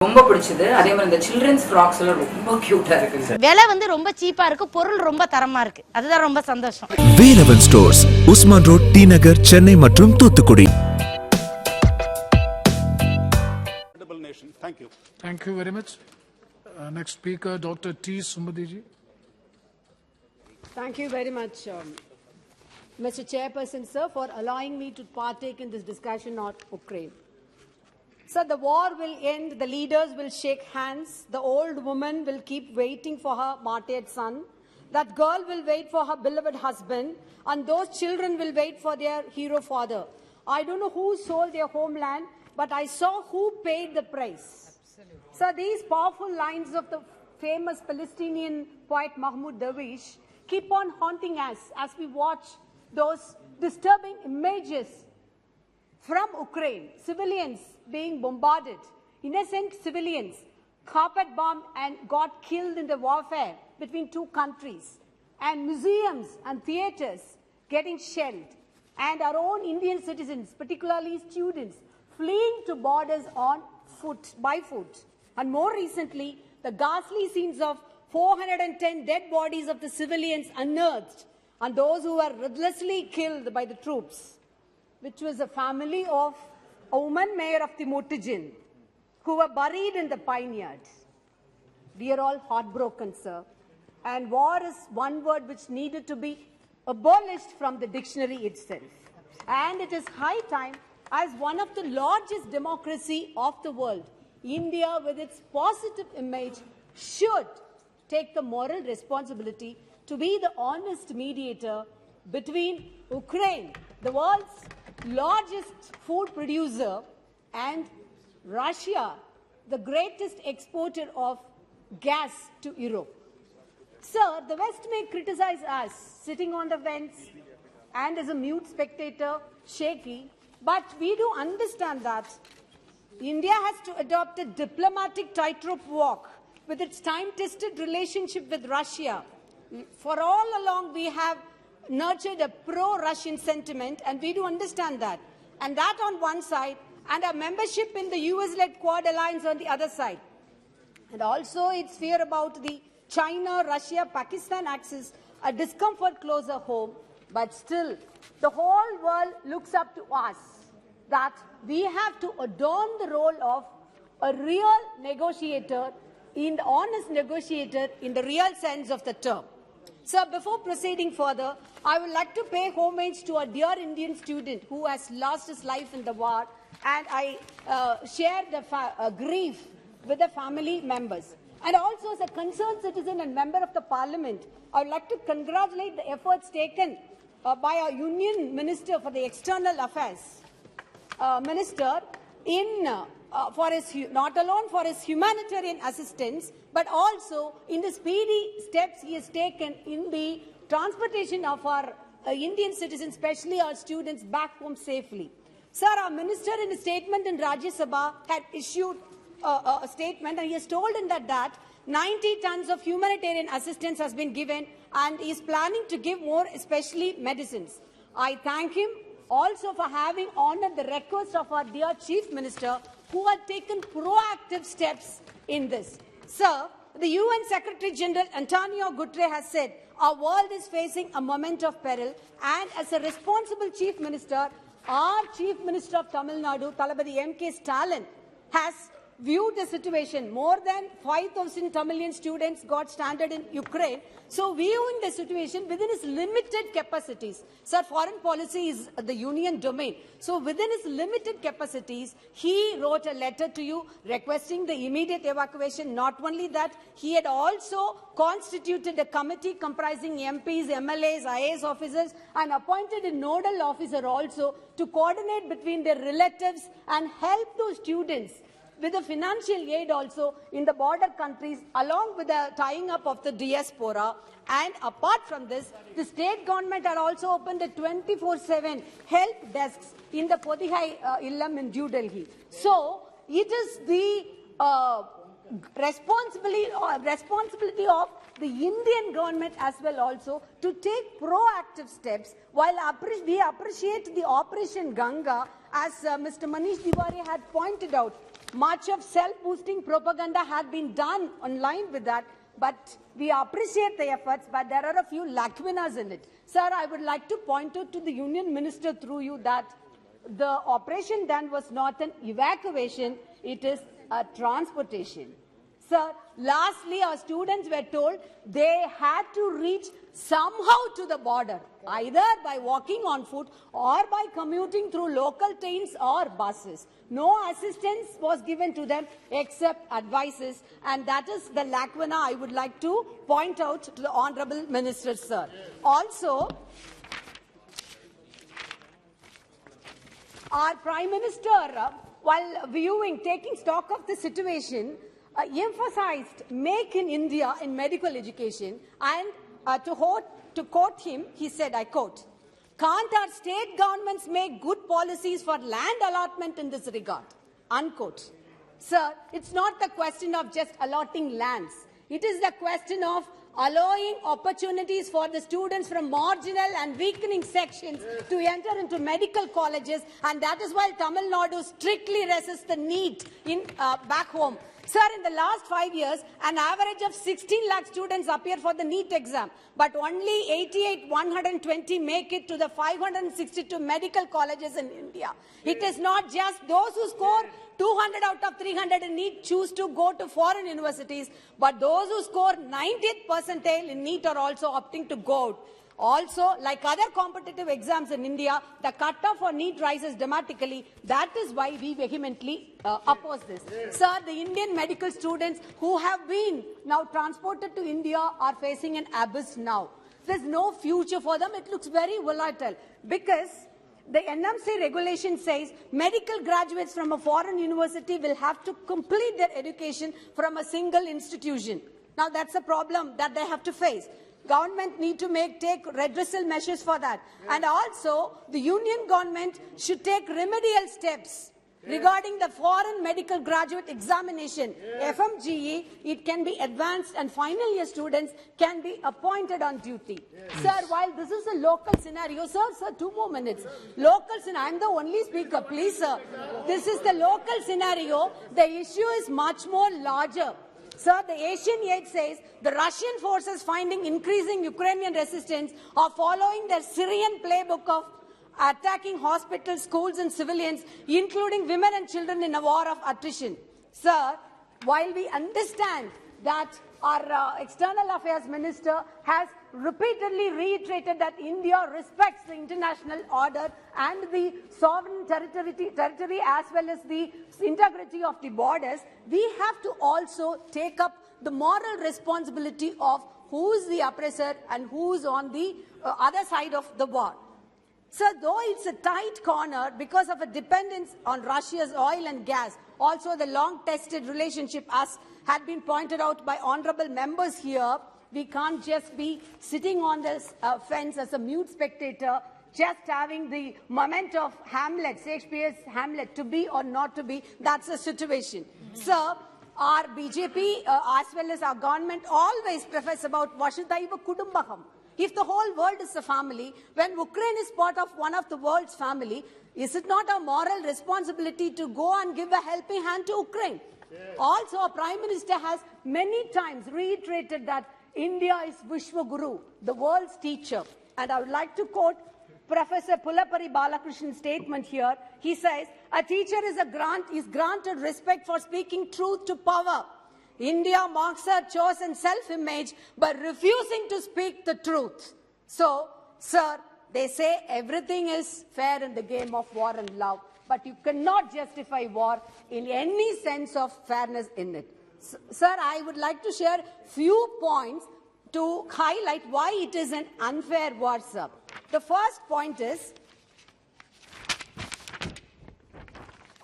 ரொம்ப பிடிச்சது. அதே மாதிரி இந்த children's frocks எல்லாம் ரொம்ப கியூட்டா இருக்கு. விலை வந்து ரொம்ப சீப்பா இருக்கு, பொருள் ரொம்ப தரமா இருக்கு. அதுதான் ரொம்ப சந்தோஷம். வேலவன் ஸ்டோர்ஸ், உஸ்மான் ரோட், டி நகர், சென்னை மற்றும் Thoothukudi. Thank you. Thank you very much. Next speaker, Dr. T. Sumadiji. Thank you very much, Mr. Chairperson, sir, for allowing me to partake in this discussion on Ukraine. So the war will end, the leaders will shake hands, the old woman will keep waiting for her martyred son, that girl will wait for her beloved husband, and those children will wait for their hero father. I don't know who sold their homeland, but I saw who paid the price. Absolutely. So these powerful lines of the famous Palestinian poet Mahmoud Darwish keep on haunting us as we watch those disturbing images from Ukraine, civilians being bombarded, innocent civilians carpet bombed and got killed in the warfare between two countries, and museums and theaters getting shelled, and our own Indian citizens, particularly students, fleeing to borders on foot, by foot. And more recently, the ghastly scenes of 410 dead bodies of the civilians unearthed, and those who were ruthlessly killed by the troops, which was a family of a woman mayor of the Mutijin, who were buried in the pine yard. We are all heartbroken, sir. And war is one word which needed to be abolished from the dictionary itself. And it is high time, as one of the largest democracy of the world, India, with its positive image, should take the moral responsibility to be the honest mediator between Ukraine, the world's largest food producer, and Russia, the greatest exporter of gas to Europe. Sir, the West may criticize us sitting on the fence and as a mute spectator, shaky, but we do understand that India has to adopt a diplomatic tightrope walk with its time-tested relationship with Russia. For all along, we have nurtured a pro-Russian sentiment, and we do understand that. And that on one side, and our membership in the US-led Quad Alliance on the other side. And also its fear about the China, Russia, Pakistan axis, a discomfort closer home. But still, the whole world looks up to us, that we have to adorn the role of a real negotiator, in the honest negotiator in the real sense of the term. Sir, before proceeding further, I would like to pay homage to a dear Indian student who has lost his life in the war, and I share the grief with the family members. And also as a concerned citizen and member of the parliament, I would like to congratulate the efforts taken by our Union Minister for the External Affairs, Minister, in for his, not alone for his humanitarian assistance, but also in the speedy steps he has taken in the transportation of our Indian citizens, especially our students, back home safely. Sir, our minister in a statement in Rajya Sabha had issued a statement, and he has told in that 90 tons of humanitarian assistance has been given, and he is planning to give more, especially medicines. I thank him also for having honored the request of our dear Chief Minister, who had taken proactive steps in this. Sir, the UN Secretary General Antonio Guterres has said our world is facing a moment of peril, and as a responsible Chief Minister, our Chief Minister of Tamil Nadu, Thalapathy M.K. Stalin, has viewed the situation. More than 5,000 Tamilian students got stranded in Ukraine. So viewing the situation within his limited capacities. Sir, foreign policy is the union domain. So within his limited capacities, he wrote a letter to you requesting the immediate evacuation. Not only that, he had also constituted a committee comprising MPs, MLAs, IAS officers, and appointed a nodal officer also to coordinate between their relatives and help those students with the financial aid also in the border countries, along with the tying up of the diaspora. And apart from this, the state government had also opened the 24/7 help desks in the Podihai Illam in New Delhi. So it is the responsibility of the Indian government as well also to take proactive steps. While we appreciate the Operation Ganga, as Mr. Manish Tiwari had pointed out, Much of self-boosting propaganda had been done online with that, but we appreciate the efforts, but there are a few lacunas in it. Sir, I would like to point out to the Union Minister through you that the operation done was not an evacuation, it is a transportation. Sir, lastly, our students were told they had to reach somehow to the border, either by walking on foot or by commuting through local trains or buses. No assistance was given to them except advices, and that is the lacuna I would like to point out to the Honourable Minister, sir. Also, our Prime Minister, while taking stock of the situation, emphasized make in India in medical education, and to quote him, he said, I quote, "Can't our state governments make good policies for land allotment in this regard?" Unquote. Sir, it's not the question of just allotting lands. It is the question of allowing opportunities for the students from marginal and weakening sections to enter into medical colleges, and that is why Tamil Nadu strictly resists the NEET in back home. Sir, in the last 5 years, an average of 16 lakh students appear for the NEET exam, but only 120 make it to the 562 medical colleges in India. It is not just those who score 200 out of 300 in NEET choose to go to foreign universities, but those who score 90th percentile in NEET are also opting to go out. Also, like other competitive exams in India, the cutoff for NEET rises dramatically. That is why we vehemently oppose this. Sir, the Indian medical students who have been now transported to India are facing an abyss now. There's no future for them. It looks very volatile because the NMC regulation says medical graduates from a foreign university will have to complete their education from a single institution. Now, that's a problem that they have to face. Government need to take redressal measures for that. And also, the union government should take remedial steps regarding the foreign medical graduate examination. FMGE, it can be advanced and final year students can be appointed on duty. Sir, while this is a local scenario, sir, 2 more minutes. Local scenario, I'm the only speaker, please, sir. This is the local scenario. The issue is much more larger. Sir, the Asian Aid says the Russian forces finding increasing Ukrainian resistance are following their Syrian playbook of attacking hospitals, schools and civilians, including women and children in a war of attrition. Sir, while we understand that our External Affairs Minister has repeatedly reiterated that India respects the international order and the sovereign territory as well as the integrity of the borders, we have to also take up the moral responsibility of who is the oppressor and who is on the other side of the war. So though it's a tight corner because of a dependence on Russia's oil and gas, also the long-tested relationship as had been pointed out by honorable members here, we can't just be sitting on this fence as a mute spectator, just having the moment of Hamlet, Shakespeare's Hamlet, to be or not to be. That's the situation. Sir, our BJP as well as our government always profess about Vasudhaiva Kudumbakam. If the whole world is a family, when Ukraine is part of one of the world's family, is it not a moral responsibility to go and give a helping hand to Ukraine? Yes. Also, our Prime Minister has many times reiterated that India is Vishwaguru, the world's teacher. And I would like to quote Professor Pulapari Balakrishnan's statement here. He says, a teacher is granted respect for speaking truth to power. India marks her chosen self-image by refusing to speak the truth. So, sir, they say everything is fair in the game of war and love, but you cannot justify war in any sense of fairness in it. Sir, I would like to share few points to highlight why it is an unfair war, sir. The first point is,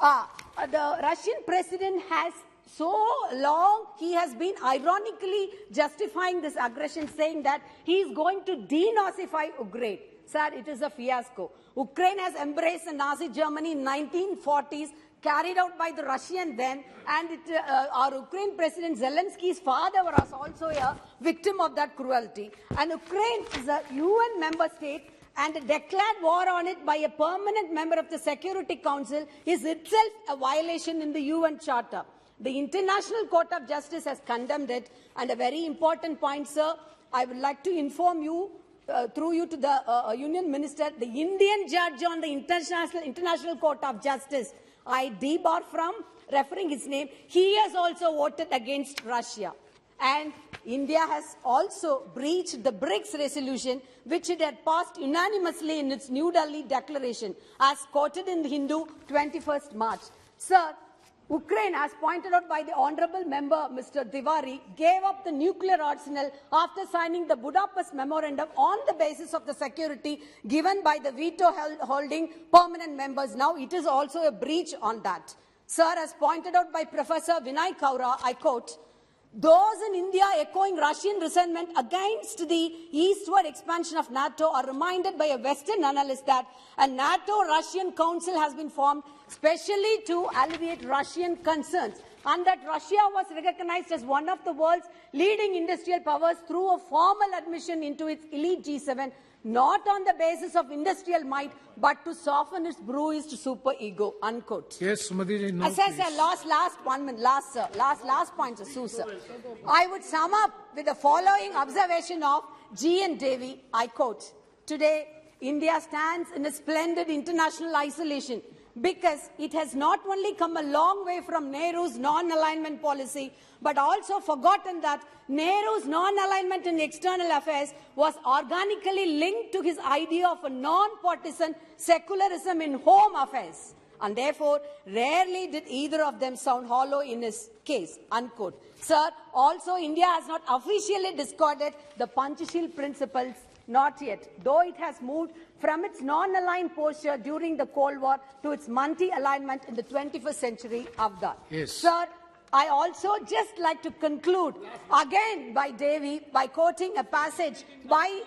the Russian president has so long, he has been ironically justifying this aggression, saying that he is going to denazify Ukraine. Sir, it is a fiasco. Ukraine has embraced the Nazi Germany in 1940s, carried out by the Russian then, and our Ukraine President Zelensky's father was also a victim of that cruelty. And Ukraine is a UN member state, and a declared war on it by a permanent member of the Security Council is itself a violation in the UN Charter. The International Court of Justice has condemned it, and a very important point, sir, I would like to inform you, through you to the Union Minister, the Indian judge on the International Court of Justice, I debar from referring his name, he has also voted against Russia. And India has also breached the BRICS resolution, which it had passed unanimously in its New Delhi declaration, as quoted in the Hindu 21st March. Sir, Ukraine, as pointed out by the honourable member, Mr. Tiwari, gave up the nuclear arsenal after signing the Budapest Memorandum on the basis of the security given by the veto-holding permanent members. Now, it is also a breach on that. Sir, as pointed out by Professor Vinay Kaura, I quote, "Those in India echoing Russian resentment against the eastward expansion of NATO are reminded by a Western analyst that a NATO-Russian council has been formed specially to alleviate Russian concerns, and that Russia was recognized as one of the world's leading industrial powers through a formal admission into its elite G7, not on the basis of industrial might, but to soften its bruised superego," unquote. Yes, Sumati ji, no, Sir, last 1 minute, last point, sir. I would sum up with the following observation of G.N. Devi, I quote, "Today, India stands in a splendid international isolation because it has not only come a long way from Nehru's non-alignment policy, but also forgotten that Nehru's non-alignment in external affairs was organically linked to his idea of a non-partisan secularism in home affairs. And therefore, rarely did either of them sound hollow in his case," unquote. Sir, also India has not officially discarded the Panchashil principles, not yet, though it has moved from its non-aligned posture during the Cold War to its multi-alignment in the 21st century of that. Yes. Sir, I also just like to conclude again by Devi by quoting a passage by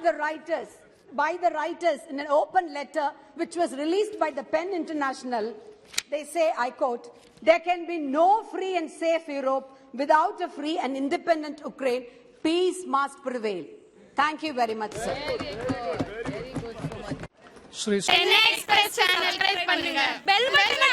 the writers in an open letter which was released by the PEN International. They say, I quote, "There can be no free and safe Europe without a free and independent Ukraine. Peace must prevail." Thank you very much, sir. Shri Chennai Express channel subscribe பண்ணுங்க. Bell button